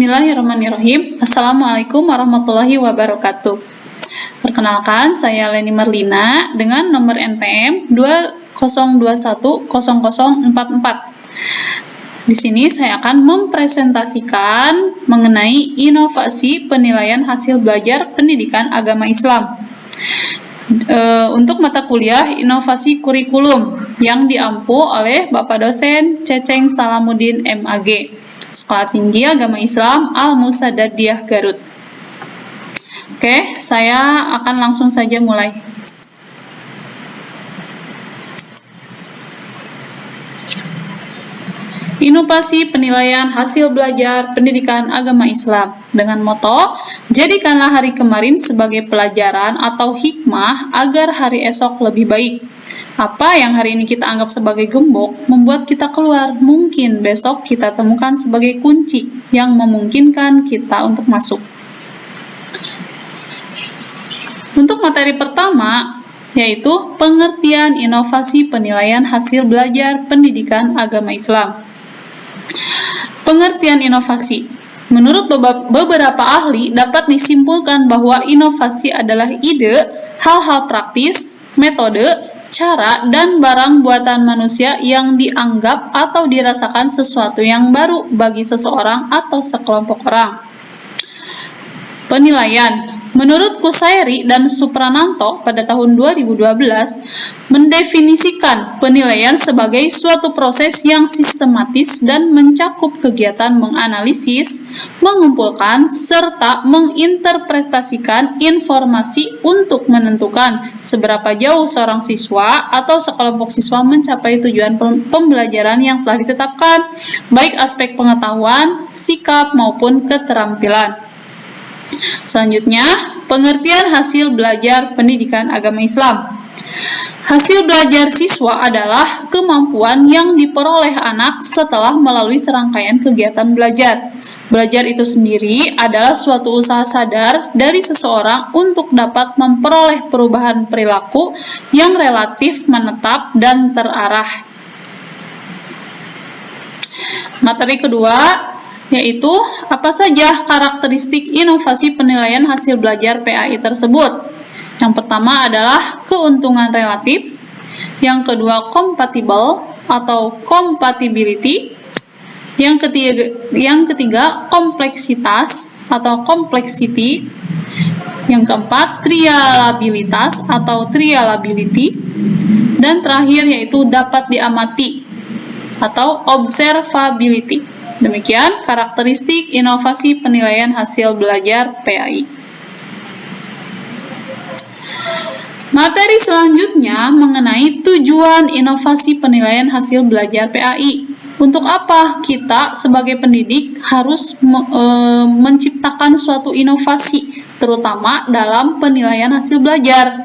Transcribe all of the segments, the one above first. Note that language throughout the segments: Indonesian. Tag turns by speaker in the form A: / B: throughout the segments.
A: Bismillahirrahmanirrahim. Assalamualaikum warahmatullahi wabarakatuh. Perkenalkan, saya Leni Marlina dengan nomor NPM 20210044. Di sini saya akan mempresentasikan mengenai inovasi penilaian hasil belajar pendidikan agama Islam. Untuk mata kuliah inovasi kurikulum yang diampu oleh Bapak dosen Ceceng Salamuddin MAG, Sekolah Tinggi Agama Islam Al-Musaddadiyah Garut. Oke, saya akan langsung saja mulai. Inovasi penilaian hasil belajar pendidikan agama Islam dengan moto, jadikanlah hari kemarin sebagai pelajaran atau hikmah agar hari esok lebih baik. Apa yang hari ini kita anggap sebagai gembok, membuat kita keluar, mungkin besok kita temukan sebagai kunci yang memungkinkan kita untuk masuk. Untuk materi pertama, yaitu pengertian inovasi penilaian hasil belajar pendidikan agama Islam. Pengertian inovasi. Menurut beberapa ahli, dapat disimpulkan bahwa inovasi adalah ide, hal-hal praktis, metode, cara, dan barang buatan manusia yang dianggap atau dirasakan sesuatu yang baru bagi seseorang atau sekelompok orang. Penilaian. Menurut Kusairi dan Suprananto pada tahun 2012, mendefinisikan penilaian sebagai suatu proses yang sistematis dan mencakup kegiatan menganalisis, mengumpulkan, serta menginterpretasikan informasi untuk menentukan seberapa jauh seorang siswa atau sekelompok siswa mencapai tujuan pembelajaran yang telah ditetapkan, baik aspek pengetahuan, sikap, maupun keterampilan. Selanjutnya, pengertian hasil belajar pendidikan agama Islam. Hasil belajar siswa adalah kemampuan yang diperoleh anak setelah melalui serangkaian kegiatan belajar. Belajar itu sendiri adalah suatu usaha sadar dari seseorang untuk dapat memperoleh perubahan perilaku yang relatif menetap dan terarah. Materi kedua, yaitu apa saja karakteristik inovasi penilaian hasil belajar PAI tersebut. Yang pertama adalah keuntungan relatif, yang kedua kompatibel atau compatibility, yang ketiga kompleksitas atau complexity, yang keempat trialabilitas atau trialability, dan terakhir yaitu dapat diamati atau observability. Demikian karakteristik inovasi penilaian hasil belajar PAI. Materi selanjutnya mengenai tujuan inovasi penilaian hasil belajar PAI. Untuk apa kita sebagai pendidik harus menciptakan suatu inovasi, terutama dalam penilaian hasil belajar?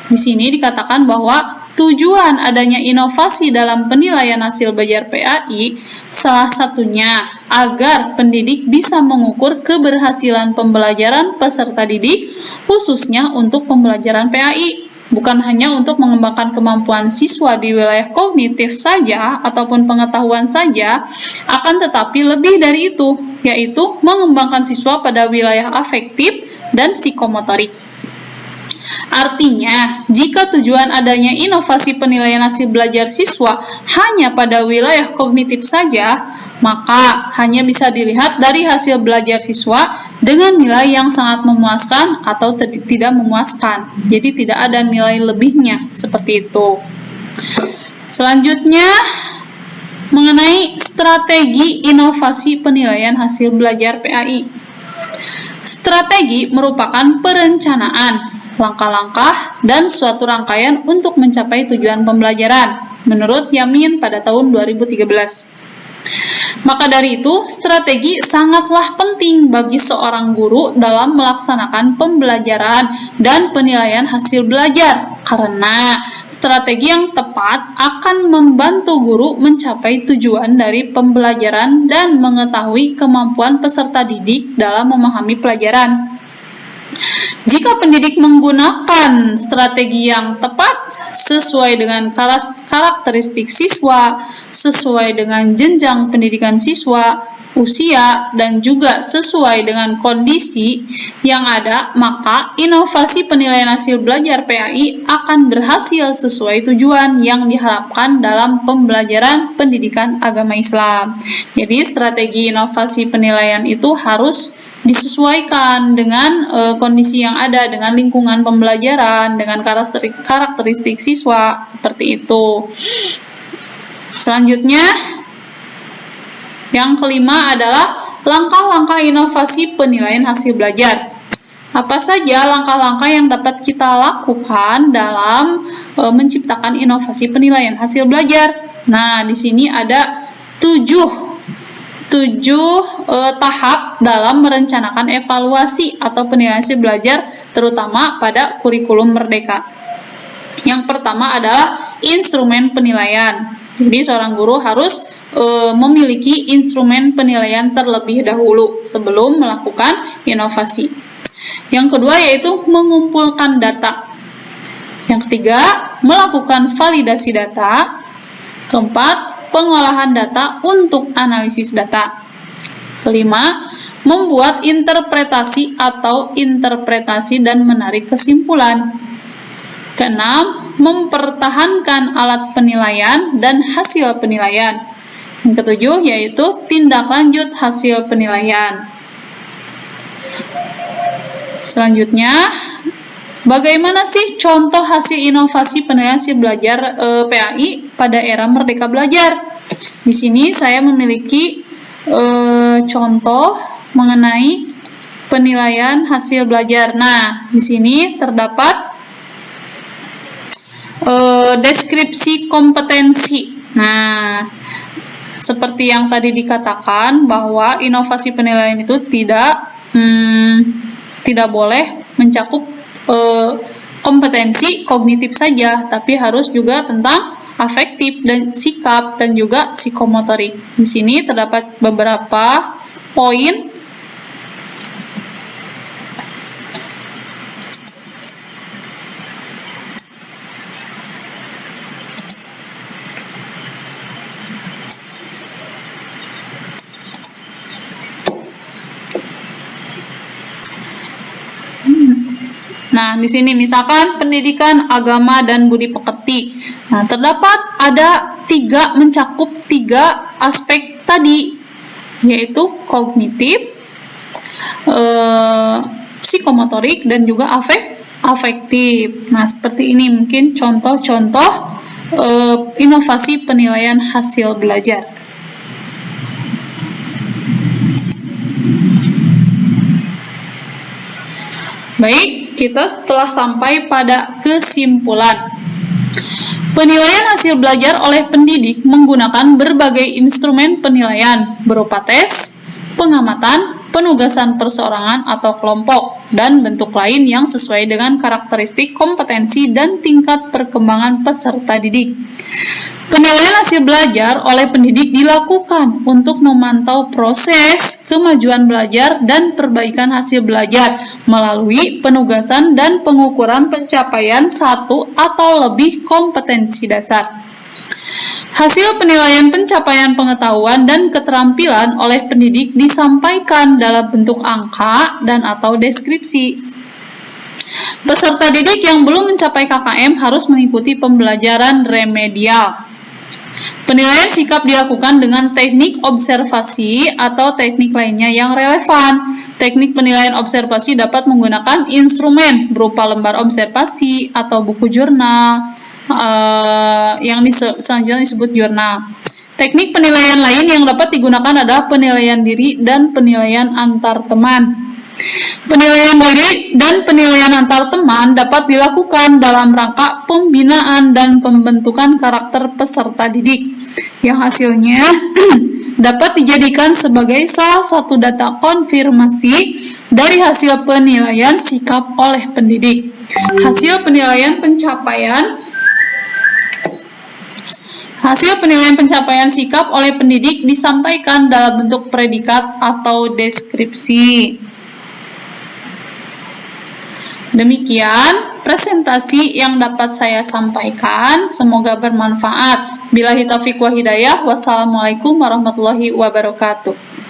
A: Di sini dikatakan bahwa tujuan adanya inovasi dalam penilaian hasil belajar PAI salah satunya agar pendidik bisa mengukur keberhasilan pembelajaran peserta didik khususnya untuk pembelajaran PAI, bukan hanya untuk mengembangkan kemampuan siswa di wilayah kognitif saja ataupun pengetahuan saja, akan tetapi lebih dari itu, yaitu mengembangkan siswa pada wilayah afektif dan psikomotorik. Artinya, jika tujuan adanya inovasi penilaian hasil belajar siswa hanya pada wilayah kognitif saja, maka hanya bisa dilihat dari hasil belajar siswa dengan nilai yang sangat memuaskan atau tidak memuaskan. Jadi tidak ada nilai lebihnya, seperti itu. Selanjutnya, mengenai strategi inovasi penilaian hasil belajar PAI. Strategi merupakan perencanaan, langkah-langkah, dan suatu rangkaian untuk mencapai tujuan pembelajaran, menurut Yamin pada tahun 2013. Maka dari itu, strategi sangatlah penting bagi seorang guru dalam melaksanakan pembelajaran dan penilaian hasil belajar, karena strategi yang tepat akan membantu guru mencapai tujuan dari pembelajaran dan mengetahui kemampuan peserta didik dalam memahami pelajaran. Jika pendidik menggunakan strategi yang tepat sesuai dengan karakteristik siswa, sesuai dengan jenjang pendidikan siswa, usia, dan juga sesuai dengan kondisi yang ada, maka inovasi penilaian hasil belajar PAI akan berhasil sesuai tujuan yang diharapkan dalam pembelajaran pendidikan agama Islam. Jadi strategi inovasi penilaian itu harus disesuaikan dengan kondisi yang ada, dengan lingkungan pembelajaran, dengan karakteristik siswa, seperti itu. Selanjutnya, yang kelima adalah langkah-langkah inovasi penilaian hasil belajar. Apa saja langkah-langkah yang dapat kita lakukan dalam menciptakan inovasi penilaian hasil belajar? Nah, di sini ada 7 tahap dalam merencanakan evaluasi atau penilaian hasil belajar, terutama pada kurikulum Merdeka. Yang pertama adalah instrumen penilaian. Jadi seorang guru harus memiliki instrumen penilaian terlebih dahulu sebelum melakukan inovasi. Yang kedua yaitu mengumpulkan data. Yang ketiga, melakukan validasi data. Keempat, pengolahan data untuk analisis data. Kelima, membuat interpretasi dan menarik kesimpulan. Keenam, mempertahankan alat penilaian dan hasil penilaian. Yang ketujuh yaitu tindak lanjut hasil penilaian. Selanjutnya, bagaimana sih contoh hasil inovasi penilaian hasil belajar PAI pada era Merdeka Belajar? Di sini saya memiliki contoh mengenai penilaian hasil belajar. Nah, di sini terdapat deskripsi kompetensi. Nah, seperti yang tadi dikatakan bahwa inovasi penilaian itu tidak boleh mencakup kompetensi kognitif saja, tapi harus juga tentang afektif dan sikap dan juga psikomotorik. Di sini terdapat beberapa poin. Nah, di sini misalkan pendidikan agama dan budi pekerti. Nah, terdapat mencakup tiga aspek tadi, yaitu kognitif, psikomotorik, dan juga afektif. Nah, seperti ini mungkin contoh-contoh inovasi penilaian hasil belajar. Baik, kita telah sampai pada kesimpulan. Penilaian hasil belajar oleh pendidik menggunakan berbagai instrumen penilaian berupa tes, pengamatan, penugasan perseorangan atau kelompok, dan bentuk lain yang sesuai dengan karakteristik kompetensi dan tingkat perkembangan peserta didik. Penilaian hasil belajar oleh pendidik dilakukan untuk memantau proses kemajuan belajar dan perbaikan hasil belajar melalui penugasan dan pengukuran pencapaian satu atau lebih kompetensi dasar. Hasil penilaian pencapaian pengetahuan dan keterampilan oleh pendidik disampaikan dalam bentuk angka dan atau deskripsi. Peserta didik yang belum mencapai KKM harus mengikuti pembelajaran remedial. Penilaian sikap dilakukan dengan teknik observasi atau teknik lainnya yang relevan. Teknik penilaian observasi dapat menggunakan instrumen berupa lembar observasi atau buku jurnal, yang selanjutnya disebut jurnal. Teknik penilaian lain yang dapat digunakan adalah penilaian diri dan penilaian antar teman. Penilaian diri dan penilaian antar teman dapat dilakukan dalam rangka pembinaan dan pembentukan karakter peserta didik, yang hasilnya dapat dijadikan sebagai salah satu data konfirmasi dari hasil penilaian sikap oleh pendidik. Hasil penilaian pencapaian sikap oleh pendidik disampaikan dalam bentuk predikat atau deskripsi. Demikian presentasi yang dapat saya sampaikan. Semoga bermanfaat. Billahi taufiq wa hidayah. Wassalamualaikum warahmatullahi wabarakatuh.